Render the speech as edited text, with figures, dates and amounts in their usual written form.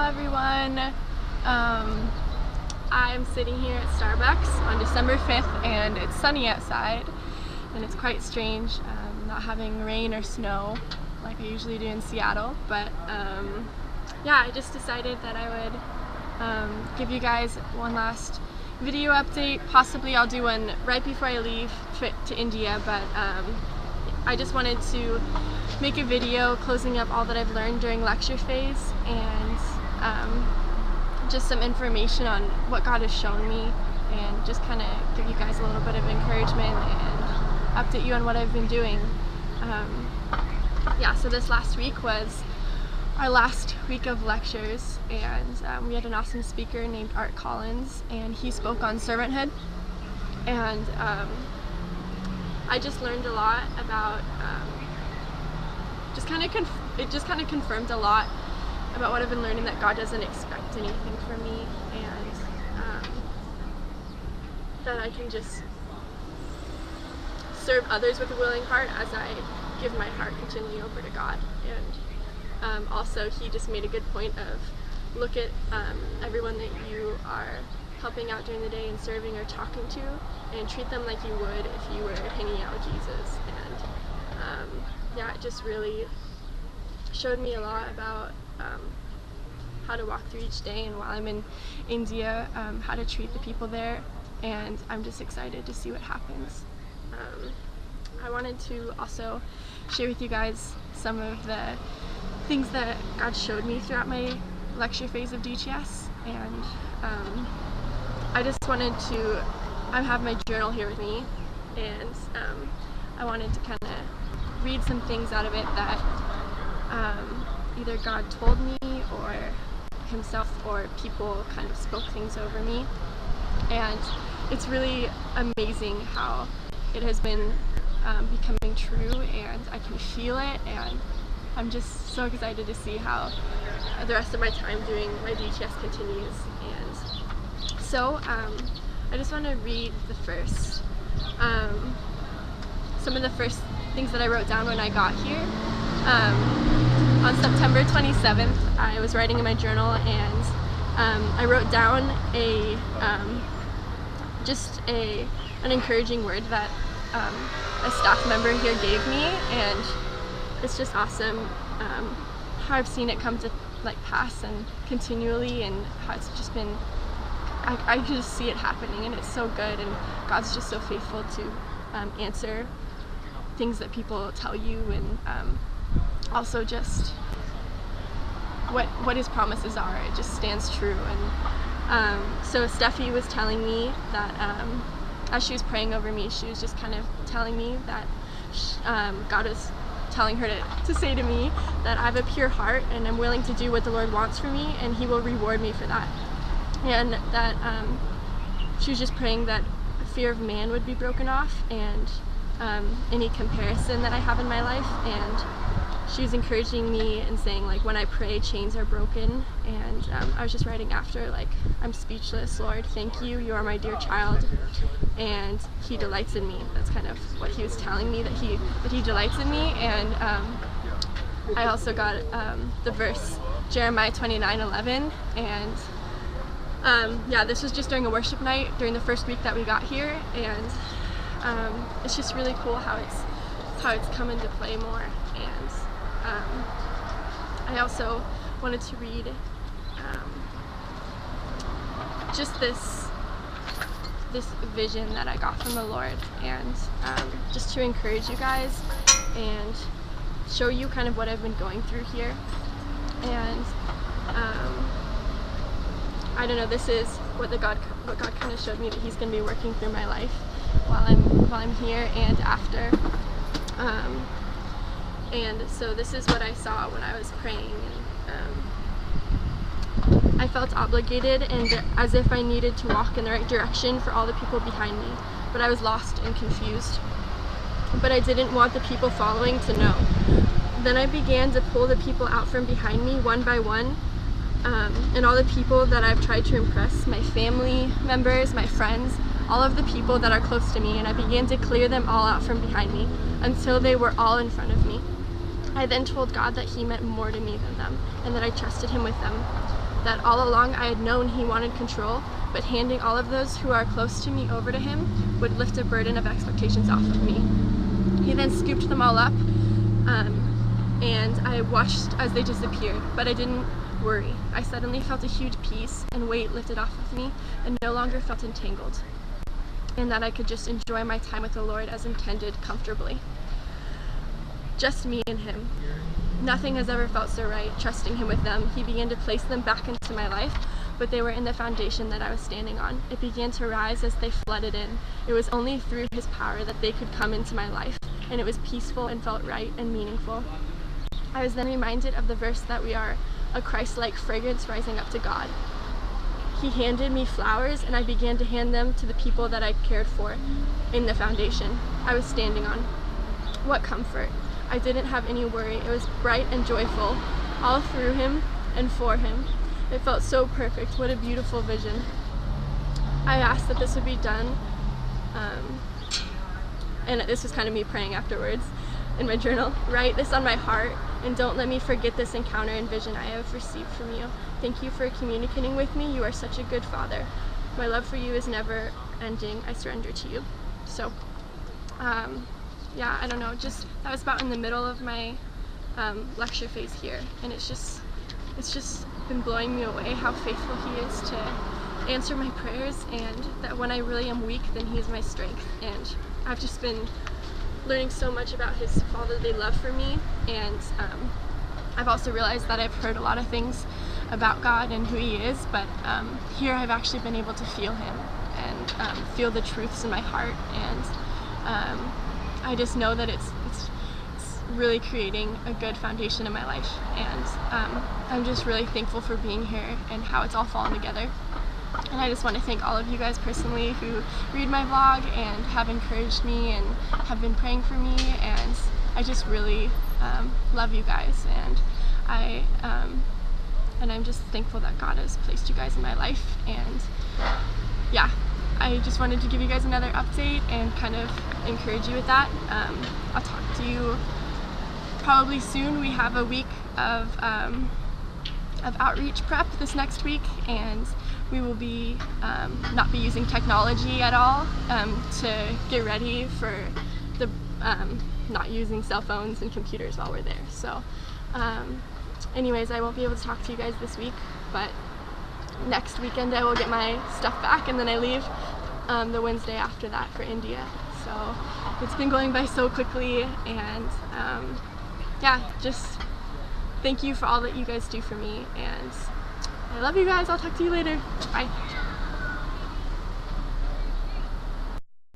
everyone. I'm sitting here at Starbucks on December 5th and it's sunny outside and it's quite strange not having rain or snow like I usually do in Seattle, but yeah, I just decided that I would give you guys one last video update. Possibly I'll do one right before I leave to India, but I just wanted to make a video closing up all that I've learned during lecture phase and just some information on what God has shown me and just kind of give you guys a little bit of encouragement and update you on what I've been doing. Yeah, so this last week was our last week of lectures, and we had an awesome speaker named Art Collins, and he spoke on servanthood, and I just learned a lot about it just kind of confirmed a lot about what I've been learning, that God doesn't expect anything from me, and that I can just serve others with a willing heart as I give my heart continually over to God. And also he just made a good point of look at everyone that you are helping out during the day and serving or talking to, and treat them like you would if you were hanging out with Jesus. And yeah, it just really showed me a lot about how to walk through each day, and while I'm in India, how to treat the people there, and I'm just excited to see what happens. I wanted to also share with you guys some of the things that God showed me throughout my lecture phase of DTS, and I just wanted to, I have my journal here with me, and I wanted to kind of read some things out of it that either God told me or himself or people kind of spoke things over me. And it's really amazing how it has been becoming true, and I can feel it, and I'm just so excited to see how the rest of my time doing my DTS continues. And so I just want to read some of the first things that I wrote down when I got here. On September 27th, I was writing in my journal, and I wrote down an encouraging word that a staff member here gave me, and it's just awesome how I've seen it come to pass and continually, and how it's just been, I can just see it happening, and it's so good, and God's just so faithful to answer things that people tell you, and also just what his promises are. It just stands true. And so Steffi was telling me that as she was praying over me, she was just kind of telling me that God was telling her to say to me that I have a pure heart and I'm willing to do what the Lord wants for me, and he will reward me for that. And that she was just praying that fear of man would be broken off, and any comparison that I have in my life. And she was encouraging me and saying, when I pray, chains are broken. And I was just writing after, I'm speechless, Lord, thank you, you are my dear child, and he delights in me. That's kind of what he was telling me, that he delights in me. And I also got the verse Jeremiah 29:11, and yeah, this was just during a worship night during the first week that we got here, and it's just really cool how it's come into play more. And I also wanted to read just this vision that I got from the Lord, and just to encourage you guys and show you kind of what I've been going through here. And I don't know, this is what God kind of showed me, that he's going to be working through my life while I'm here and after. And so this is what I saw when I was praying, and I felt obligated and as if I needed to walk in the right direction for all the people behind me, but I was lost and confused. But I didn't want the people following to know. Then I began to pull the people out from behind me one by one, and all the people that I've tried to impress, my family members, my friends, all of the people that are close to me, and I began to clear them all out from behind me until they were all in front of me. I then told God that he meant more to me than them, and that I trusted him with them. That all along I had known he wanted control, but handing all of those who are close to me over to him would lift a burden of expectations off of me. He then scooped them all up, and I watched as they disappeared, but I didn't worry. I suddenly felt a huge peace and weight lifted off of me, and no longer felt entangled, and that I could just enjoy my time with the Lord as intended comfortably. Just me and him. Nothing has ever felt so right, trusting him with them. He began to place them back into my life, but they were in the foundation that I was standing on. It began to rise as they flooded in. It was only through his power that they could come into my life, and it was peaceful and felt right and meaningful. I was then reminded of the verse that we are a Christ-like fragrance rising up to God. He handed me flowers, and I began to hand them to the people that I cared for in the foundation I was standing on. What comfort! I didn't have any worry. It was bright and joyful, all through him and for him. It felt so perfect. What a beautiful vision. I asked that this would be done, and this was kind of me praying afterwards in my journal. Write this on my heart, and don't let me forget this encounter and vision I have received from you. Thank you for communicating with me. You are such a good father. My love for you is never ending. I surrender to you. So, yeah, I don't know, just that was about in the middle of my lecture phase here, and it's just been blowing me away how faithful he is to answer my prayers, and that when I really am weak, then he is my strength. And I've just been learning so much about his fatherly love for me, and I've also realized that I've heard a lot of things about God and who he is, but here I've actually been able to feel him and feel the truths in my heart, and I just know that it's really creating a good foundation in my life, and I'm just really thankful for being here and how it's all fallen together. And I just want to thank all of you guys personally who read my vlog and have encouraged me and have been praying for me, and I just really love you guys, and I'm just thankful that God has placed you guys in my life. And yeah, I just wanted to give you guys another update and kind of encourage you with that. I'll talk to you probably soon. We have a week of outreach prep this next week, and we will be not be using technology at all to get ready for the not using cell phones and computers while we're there. So anyways, I won't be able to talk to you guys this week, but next weekend I will get my stuff back, and then I leave the Wednesday after that for India. So it's been going by so quickly, and yeah, just thank you for all that you guys do for me, and I love you guys. I'll talk to you later. Bye.